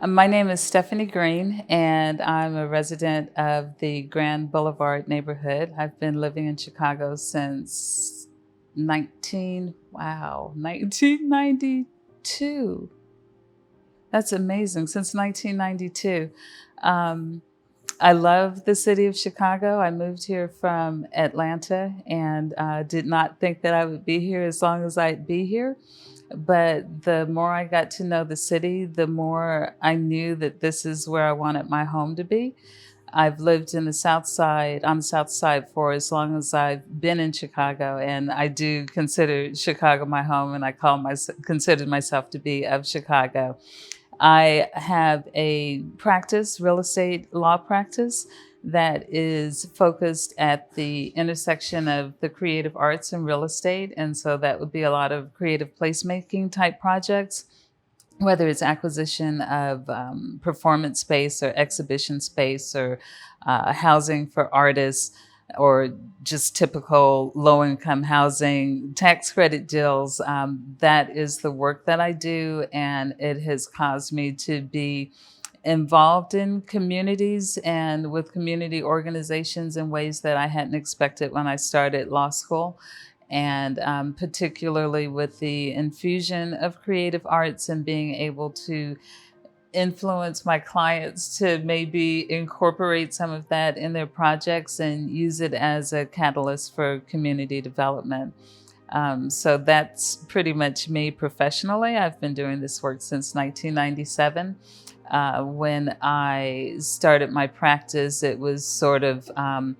My name is Stephanie Green, and I'm a resident of the Grand Boulevard neighborhood. I've been living in Chicago since 1992. That's amazing, since 1992. Um, I love the city of Chicago. I moved here from Atlanta and did not think that I would be here as long as I'd be here. But the more I got to know the city, the more I knew that this is where I wanted my home to be. I've lived in the South Side, on the South Side for as long as I've been in Chicago, and I do consider Chicago my home, and consider myself to be of Chicago. I have a practice, real estate law practice, that is focused at the intersection of the creative arts and real estate. And so that would be a lot of creative placemaking type projects, whether it's acquisition of performance space or exhibition space or housing for artists or just typical low income housing, tax credit deals. That is the work that I do, and it has caused me to be involved in communities and with community organizations in ways that I hadn't expected when I started law school. And particularly with the infusion of creative arts and being able to influence my clients to maybe incorporate some of that in their projects and use it as a catalyst for community development. So that's pretty much me professionally. I've been doing this work since 1997. When I started my practice, it was sort of a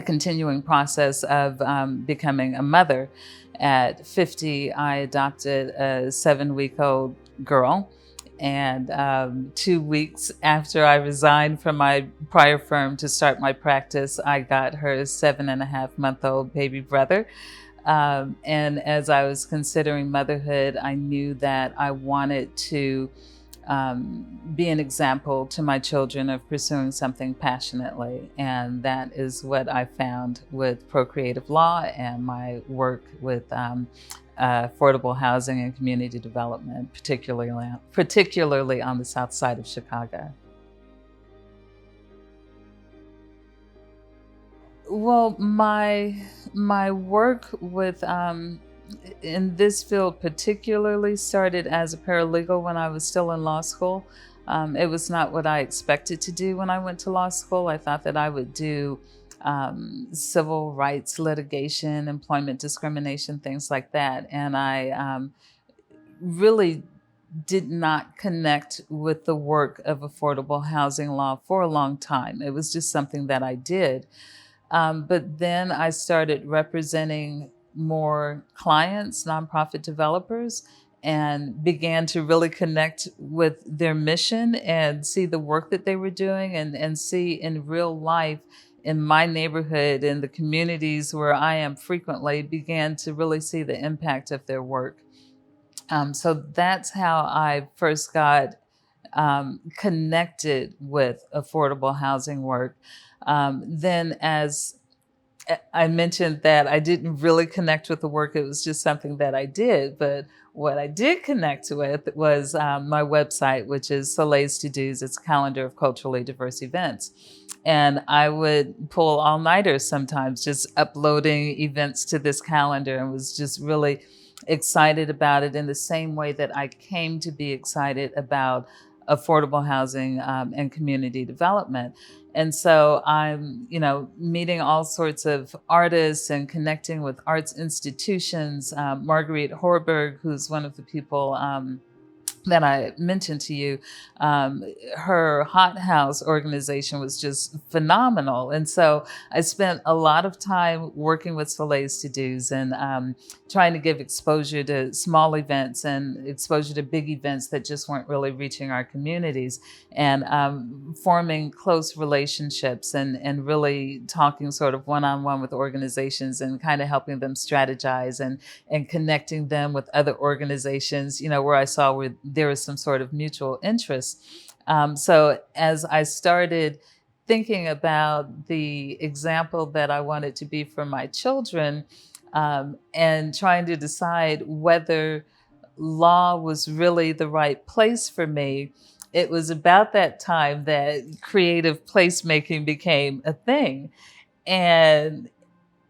continuing process of becoming a mother. At 50, I adopted a 7-week-old girl. And 2 weeks after I resigned from my prior firm to start my practice, I got her 7.5-month-old baby brother. And as I was considering motherhood, I knew that I wanted to be an example to my children of pursuing something passionately. And that is what I found with procreative law and my work with affordable housing and community development, particularly on the South Side of Chicago. Well, my work with in this field particularly started as a paralegal when I was still in law school. It was not what I expected to do when I went to law school. I thought that I would do civil rights litigation, employment discrimination, things like that. And I really did not connect with the work of affordable housing law for a long time. It was just something that I did. But then I started representing more clients, nonprofit developers, and began to really connect with their mission and see the work that they were doing and see in real life in my neighborhood and the communities where I am frequently, began to really see the impact of their work. So that's how I first got connected with affordable housing work. Then, as I mentioned, that I didn't really connect with the work, it was just something that I did. But what I did connect with was my website, which is Soleil's To Do's. It's a calendar of culturally diverse events. And I would pull all-nighters sometimes just uploading events to this calendar, and was just really excited about it in the same way that I came to be excited about affordable housing and community development. And so I'm, meeting all sorts of artists and connecting with arts institutions. Marguerite Horberg, who's one of the people that I mentioned to you, her Hot House organization was just phenomenal. And so I spent a lot of time working with Soleil's To Do's and trying to give exposure to small events and exposure to big events that just weren't really reaching our communities, and forming close relationships and really talking sort of one-on-one with organizations and kind of helping them strategize and connecting them with other organizations, where I saw where there was some sort of mutual interest. So as I started thinking about the example that I wanted to be for my children, and trying to decide whether law was really the right place for me, it was about that time that creative placemaking became a thing. And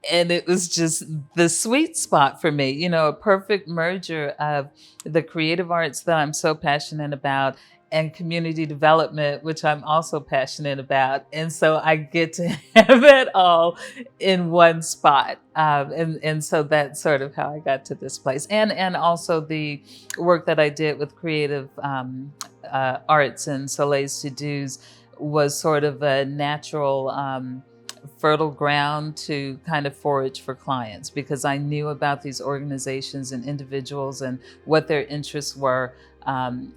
it was just the sweet spot for me, a perfect merger of the creative arts that I'm so passionate about and community development, which I'm also passionate about. And so I get to have it all in one spot. And so that's sort of how I got to this place. And also the work that I did with creative arts and Soleil's To-Dos was sort of a natural fertile ground to kind of forage for clients, because I knew about these organizations and individuals and what their interests were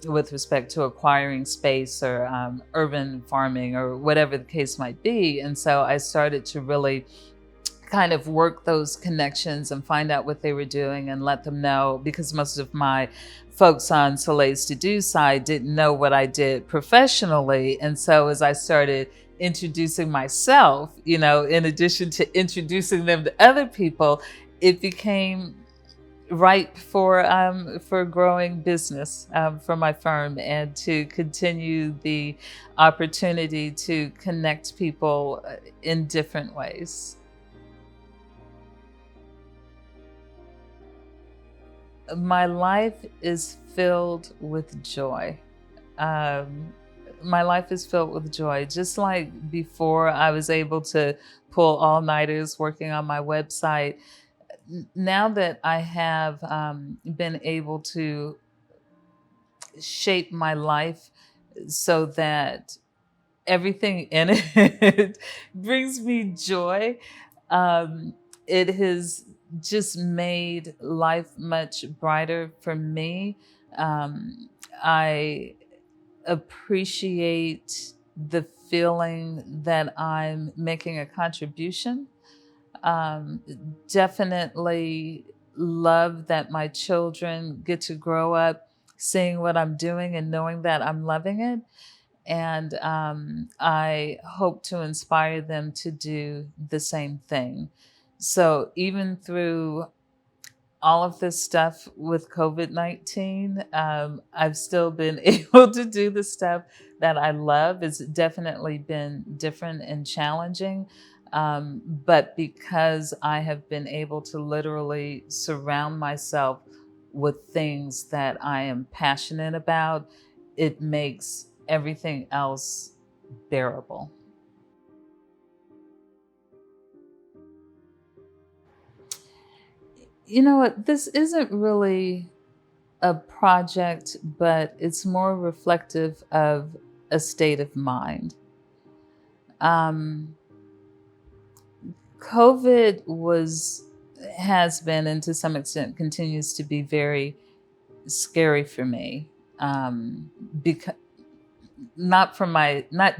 with respect to acquiring space or urban farming or whatever the case might be. And so I started to really kind of work those connections and find out what they were doing and let them know, because most of my folks on Soleil's To-Do side didn't know what I did professionally. And so as I started introducing myself, in addition to introducing them to other people, it became ripe for growing business for my firm, and to continue the opportunity to connect people in different ways. My life is filled with joy. Um, my life is filled with joy. Just like before, I was able to pull all-nighters working on my website. Now that I have been able to shape my life so that everything in it brings me joy, it has just made life much brighter for me. I appreciate the feeling that I'm making a contribution. Um, Definitely love that my children get to grow up seeing what I'm doing and knowing that I'm loving it. And I hope to inspire them to do the same thing. So even through all of this stuff with COVID-19, I've still been able to do the stuff that I love. It's definitely been different and challenging. But because I have been able to literally surround myself with things that I am passionate about, it makes everything else bearable. You know what? This isn't really a project, but it's more reflective of a state of mind. Um, COVID has been, and to some extent continues to be, very scary for me. Because not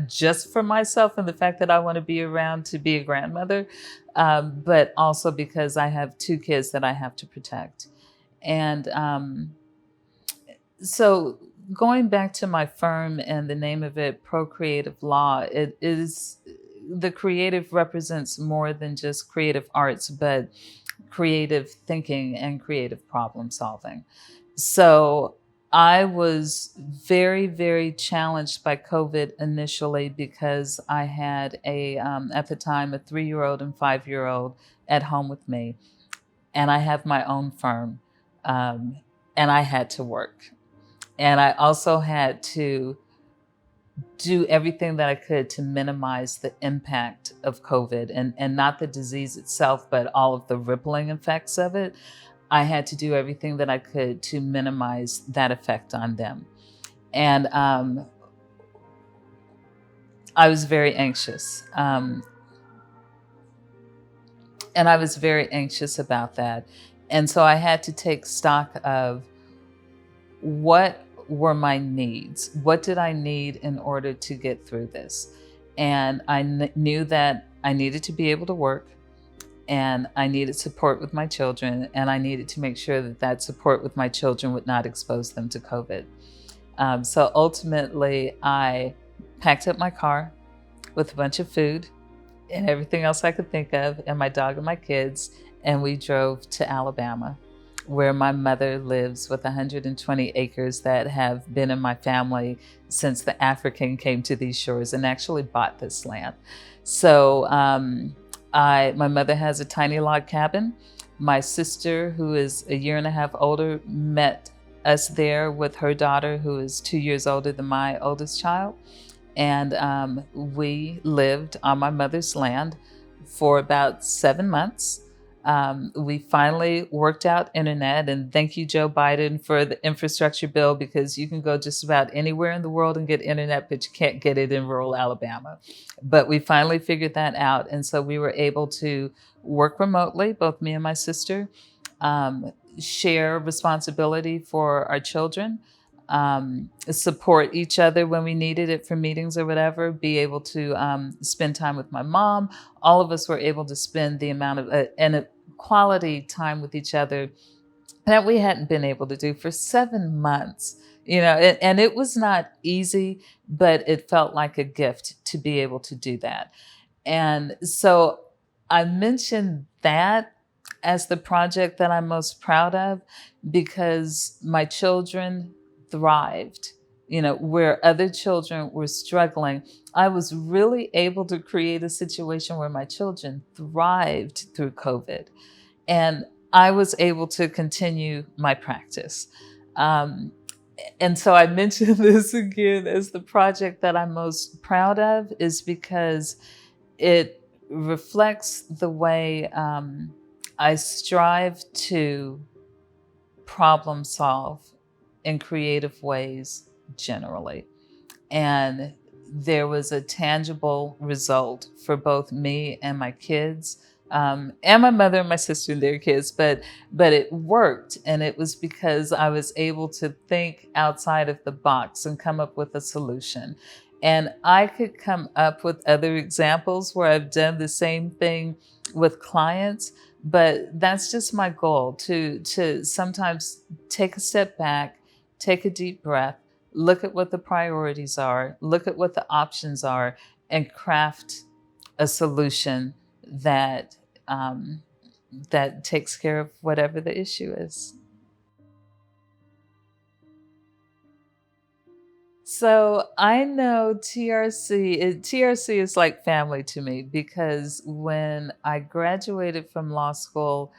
just for myself and the fact that I want to be around to be a grandmother, but also because I have two kids that I have to protect. And so going back to my firm and the name of it, Procreative Law, it is, the creative represents more than just creative arts, but creative thinking and creative problem solving. So I was very, very challenged by COVID initially, because I had at the time, a 3-year-old and 5-year-old at home with me, and I have my own firm, and I had to work. And I also had to do everything that I could to minimize the impact of COVID, and not the disease itself, but all of the rippling effects of it. I had to do everything that I could to minimize that effect on them. And I was very anxious. And I was very anxious about that. And so I had to take stock of what were my needs? What did I need in order to get through this? And I knew that I needed to be able to work, and I needed support with my children, and I needed to make sure that that support with my children would not expose them to COVID. So ultimately, I packed up my car with a bunch of food and everything else I could think of, and my dog and my kids, and we drove to Alabama, where my mother lives with 120 acres that have been in my family since the African came to these shores and actually bought this land. So my mother has a tiny log cabin. My sister, who is a year and a half older, met us there with her daughter, who is 2 years older than my oldest child. And we lived on my mother's land for about 7 months. We finally worked out internet, and thank you, Joe Biden, for the infrastructure bill, because you can go just about anywhere in the world and get internet, but you can't get it in rural Alabama. But we finally figured that out. And so we were able to work remotely, both me and my sister, share responsibility for our children, support each other when we needed it for meetings or whatever, be able to spend time with my mom. All of us were able to spend the amount of and a quality time with each other that we hadn't been able to do for 7 months. And it was not easy, but it felt like a gift to be able to do that. And so I mentioned that as the project that I'm most proud of, because my children thrived. Where other children were struggling, I was really able to create a situation where my children thrived through COVID. And I was able to continue my practice. And so I mentioned this again as the project that I'm most proud of, is because it reflects the way I strive to problem solve in creative ways generally. And there was a tangible result for both me and my kids, and my mother and my sister and their kids, but it worked. And it was because I was able to think outside of the box and come up with a solution. And I could come up with other examples where I've done the same thing with clients, but that's just my goal, to sometimes take a step back, take a deep breath, look at what the priorities are, look at what the options are, and craft a solution that that takes care of whatever the issue is. So I know TRC is like family to me, because when I graduated from law school,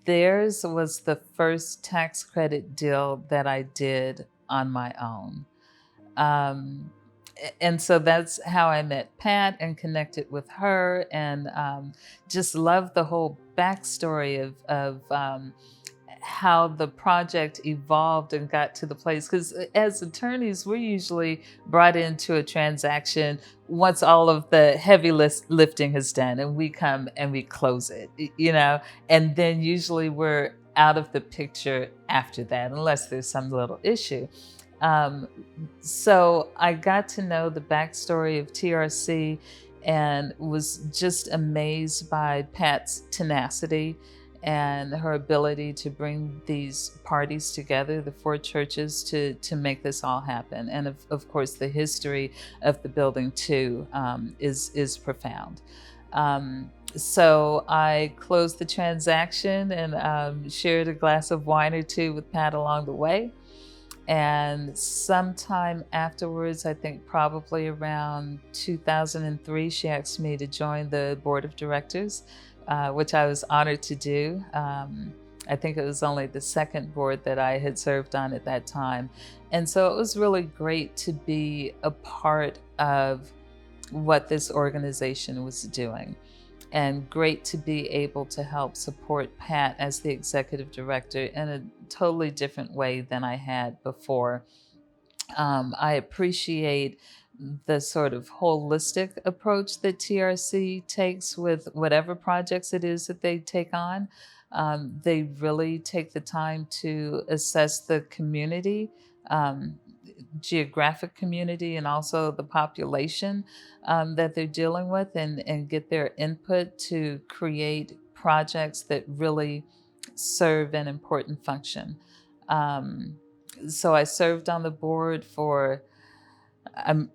theirs was the first tax credit deal that I did on my own. Um, and so that's how I met Pat and connected with her, and just loved the whole backstory of how the project evolved and got to the place. Because as attorneys, we're usually brought into a transaction once all of the heavy lifting is done, and we come and we close it, and then usually we're out of the picture after that, unless there's some little issue. So I got to know the backstory of TRC and was just amazed by Pat's tenacity and her ability to bring these parties together, the four churches, to make this all happen. And of course, the history of the building too is profound. So I closed the transaction and shared a glass of wine or two with Pat along the way. And sometime afterwards, I think probably around 2003, she asked me to join the board of directors, which I was honored to do. I think it was only the second board that I had served on at that time. And so it was really great to be a part of what this organization was doing, and great to be able to help support Pat as the executive director in a totally different way than I had before. I appreciate the sort of holistic approach that TRC takes with whatever projects it is that they take on. They really take the time to assess the community, geographic community, and also the population that they're dealing with, and get their input to create projects that really serve an important function. So I served on the board for, I'm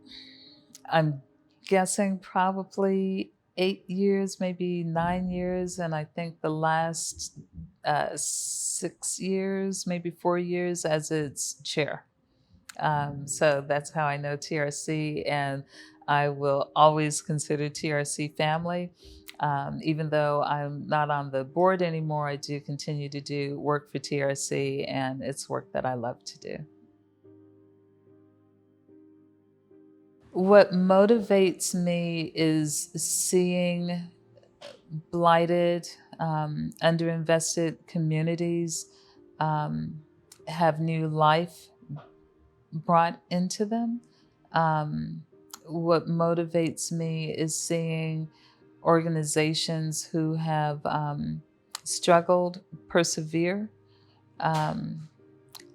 guessing probably 8 years, maybe 9 years. And I think the last 6 years, maybe 4 years as its chair. So that's how I know TRC, and I will always consider TRC family. Even though I'm not on the board anymore, I do continue to do work for TRC, and it's work that I love to do. What motivates me is seeing blighted, underinvested communities um, have new life brought into them. Um, what motivates me is seeing organizations who have struggled persevere. Um,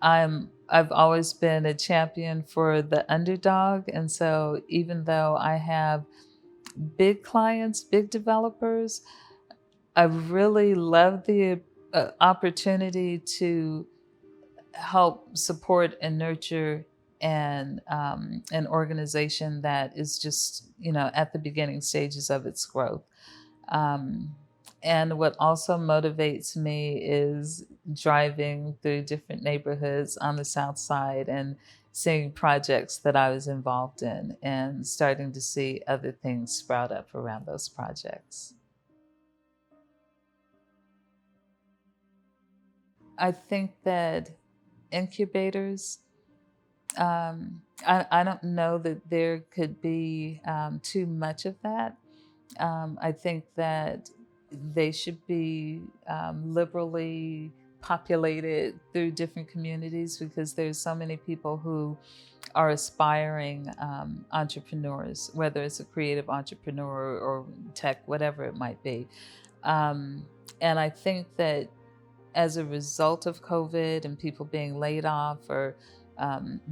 I've always been a champion for the underdog, and so even though I have big clients, big developers, I really love the opportunity to help support and nurture an organization that is just at the beginning stages of its growth. Um, and what also motivates me is driving through different neighborhoods on the South Side and seeing projects that I was involved in and starting to see other things sprout up around those projects. I think that incubators, I don't know that there could be too much of that. I think that they should be liberally populated through different communities because there's so many people who are aspiring entrepreneurs, whether it's a creative entrepreneur or tech, whatever it might be. Um, and I think that as a result of COVID and people being laid off or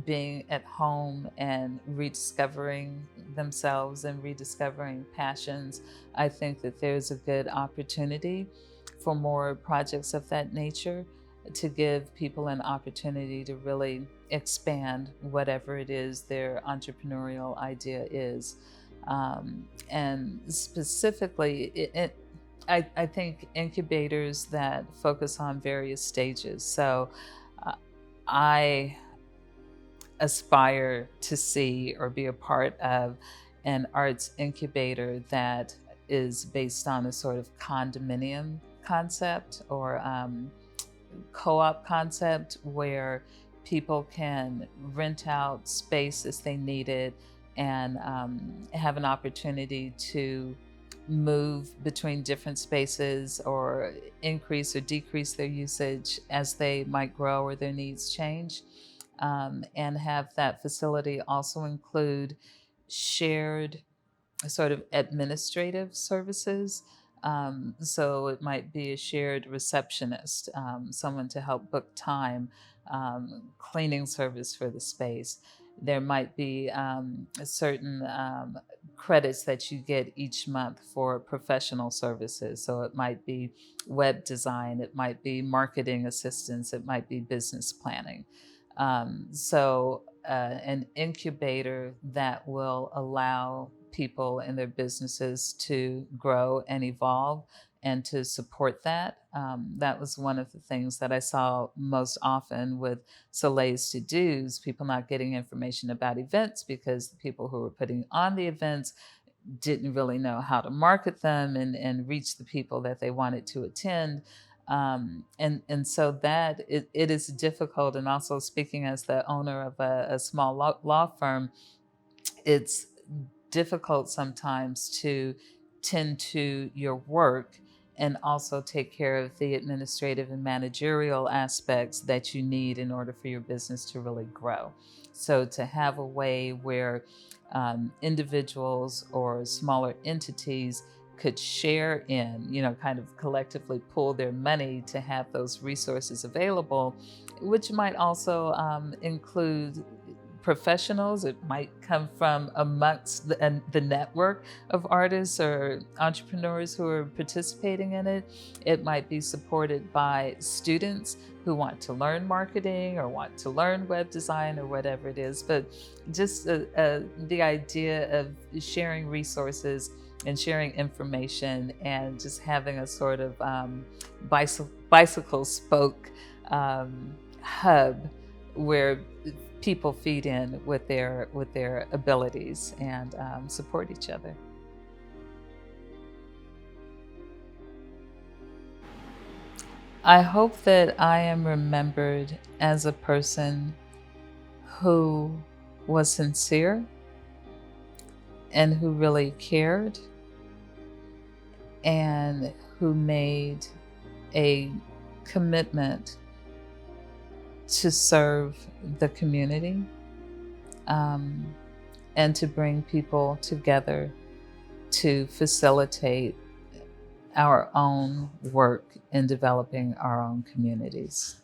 being at home and rediscovering themselves and rediscovering passions, I think that there's a good opportunity for more projects of that nature to give people an opportunity to really expand whatever it is their entrepreneurial idea is. And specifically, I think incubators that focus on various stages. So I aspire to see or be a part of an arts incubator that is based on a sort of condominium concept or co-op concept where people can rent out space as they need it and have an opportunity to move between different spaces or increase or decrease their usage as they might grow or their needs change. And have that facility also include shared sort of administrative services. So it might be a shared receptionist, someone to help book time, cleaning service for the space. There might be certain credits that you get each month for professional services. So it might be web design, it might be marketing assistance, it might be business planning. An incubator that will allow people in their businesses to grow and evolve and to support that. That was one of the things that I saw most often with Soleil's to-dos, people not getting information about events because the people who were putting on the events didn't really know how to market them and reach the people that they wanted to attend. And so that it is difficult. And also speaking as the owner of a small law firm, it's difficult sometimes to tend to your work and also take care of the administrative and managerial aspects that you need in order for your business to really grow. So to have a way where individuals or smaller entities could share in, kind of collectively pool their money to have those resources available, which might also include professionals. It might come from amongst the network of artists or entrepreneurs who are participating in it. It might be supported by students who want to learn marketing or want to learn web design or whatever it is. But just the idea of sharing resources and sharing information, and just having a sort of bicycle spoke hub where people feed in with their abilities and support each other. I hope that I am remembered as a person who was sincere and who really cared and who made a commitment to serve the community, and to bring people together to facilitate our own work in developing our own communities.